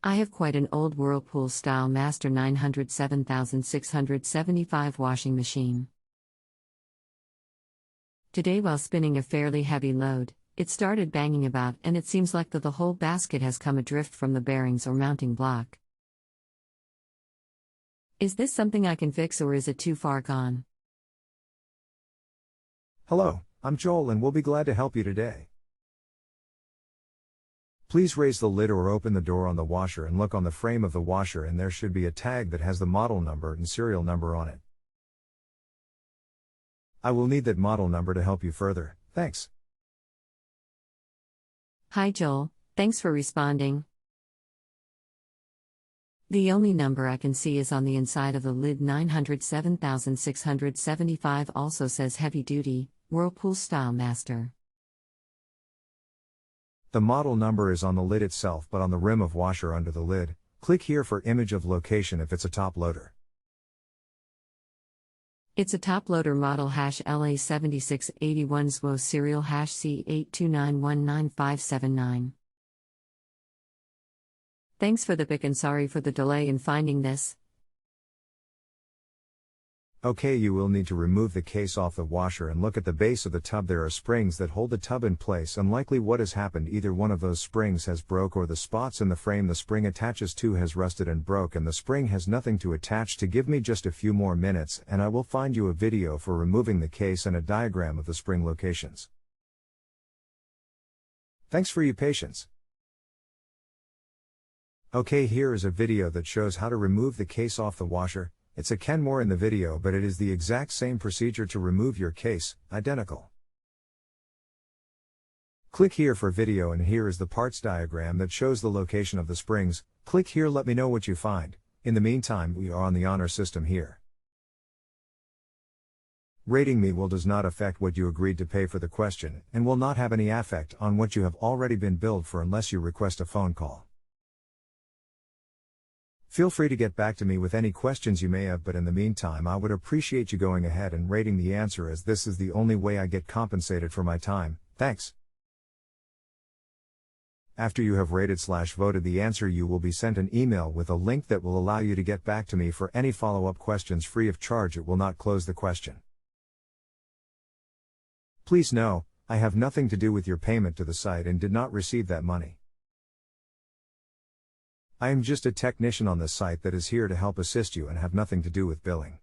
I have quite an old Whirlpool StyleMaster 907,675 washing machine. Today, while spinning a fairly heavy load, it started banging about and it seems like the whole basket has come adrift from the bearings or mounting block. Is this something I can fix or is it too far gone? Hello, I'm Joel and we'll be glad to help you today. Please raise the lid or open the door on the washer and look on the frame of the washer, and there should be a tag that has the model number and serial number on it. I will need that model number to help you further, thanks. Hi Joel, thanks for responding. The only number I can see is on the inside of the lid. 907,675 also says heavy duty, Whirlpool StyleMaster. The model number is on the lid itself, but on the rim of washer under the lid. Click here for image of location if it's a top loader. It's a top loader model #LA7681 ZWO serial #C829199579. Thanks for the pic and sorry for the delay in finding this. Okay, you will need to remove the case off the washer and look at the base of the tub. There are springs that hold the tub in place. Unlikely what has happened, either one of those springs has broke or the spots in the frame the spring attaches to has rusted and broke and the spring has nothing to attach to. Give me just a few more minutes and I will find you a video for removing the case and a diagram of the spring locations. Thanks for your patience. Okay, here is a video that shows how to remove the case off the washer. It's a Ken more in the video, but it is the exact same procedure to remove your case, identical. Click here for video and here is the parts diagram that shows the location of the springs. Click here, let me know what you find. In the meantime, we are on the honor system here. Rating me does not affect what you agreed to pay for the question and will not have any effect on what you have already been billed for unless you request a phone call. Feel free to get back to me with any questions you may have, but in the meantime I would appreciate you going ahead and rating the answer, as this is the only way I get compensated for my time. Thanks. After you have rated/voted the answer, you will be sent an email with a link that will allow you to get back to me for any follow-up questions free of charge. It will not close the question. Please know, I have nothing to do with your payment to the site and did not receive that money. I am just a technician on the site that is here to help assist you and have nothing to do with billing.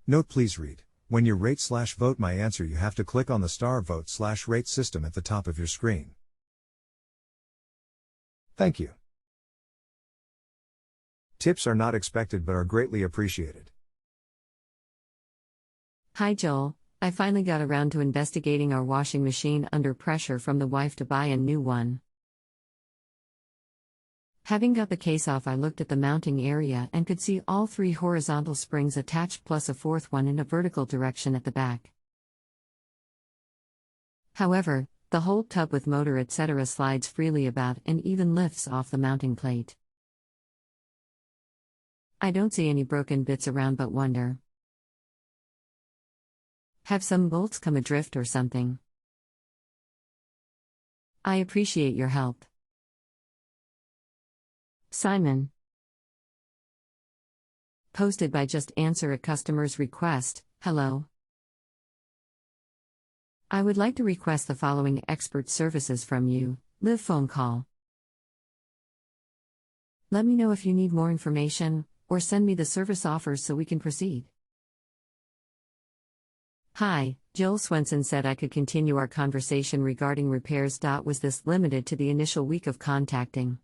Note: please read. When you rate/vote my answer, you have to click on the star vote/rate system at the top of your screen. Thank you. Tips are not expected but are greatly appreciated. Hi Joel, I finally got around to investigating our washing machine under pressure from the wife to buy a new one. Having got the case off, I looked at the mounting area and could see all 3 horizontal springs attached plus a 4th one in a vertical direction at the back. However, the whole tub with motor etc. slides freely about and even lifts off the mounting plate. I don't see any broken bits around but wonder, have some bolts come adrift or something? I appreciate your help. Simon. Posted by JustAnswer at customer's request. Hello. I would like to request the following expert services from you. Live phone call. Let me know if you need more information, or send me the service offers so we can proceed. Hi, Joel. Swenson said I could continue our conversation regarding repairs. Was this limited to the initial week of contacting?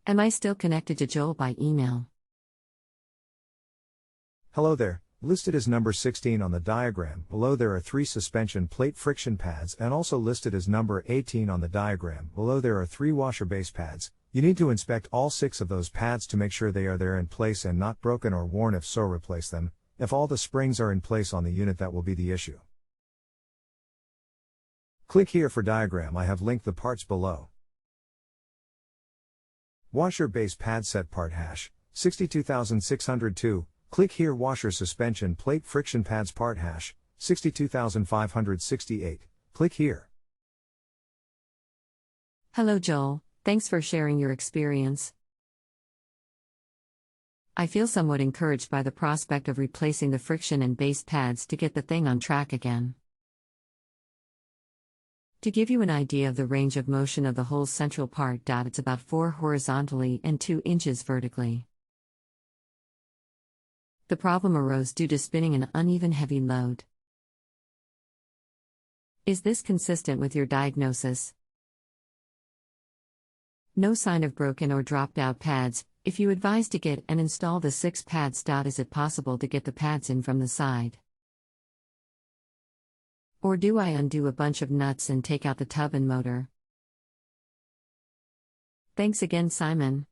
Am I still connected to Joel by email? Hello there. Listed as number 16 on the diagram below there are 3 suspension plate friction pads, and also listed as number 18 on the diagram below there are 3 washer base pads. You need to inspect all 6 of those pads to make sure they are there in place and not broken or worn. If so, replace them. If all the springs are in place on the unit, that will be the issue. Click here for diagram. I have linked the parts below. Washer base pad set part #62602. Click here. Washer suspension plate friction pads part #62568. Click here. Hello Joel, thanks for sharing your experience. I feel somewhat encouraged by the prospect of replacing the friction and base pads to get the thing on track again. To give you an idea of the range of motion of the whole central part, it's about 4 horizontally and 2 inches vertically. The problem arose due to spinning an uneven heavy load. Is this consistent with your diagnosis? No sign of broken or dropped out pads. If you advise to get and install the 6 pads, is it possible to get the pads in from the side? Or do I undo a bunch of nuts and take out the tub and motor? Thanks again, Simon.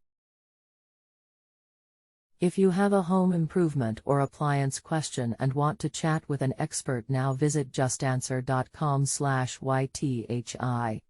If you have a home improvement or appliance question and want to chat with an expert now, visit justanswer.com/ythi.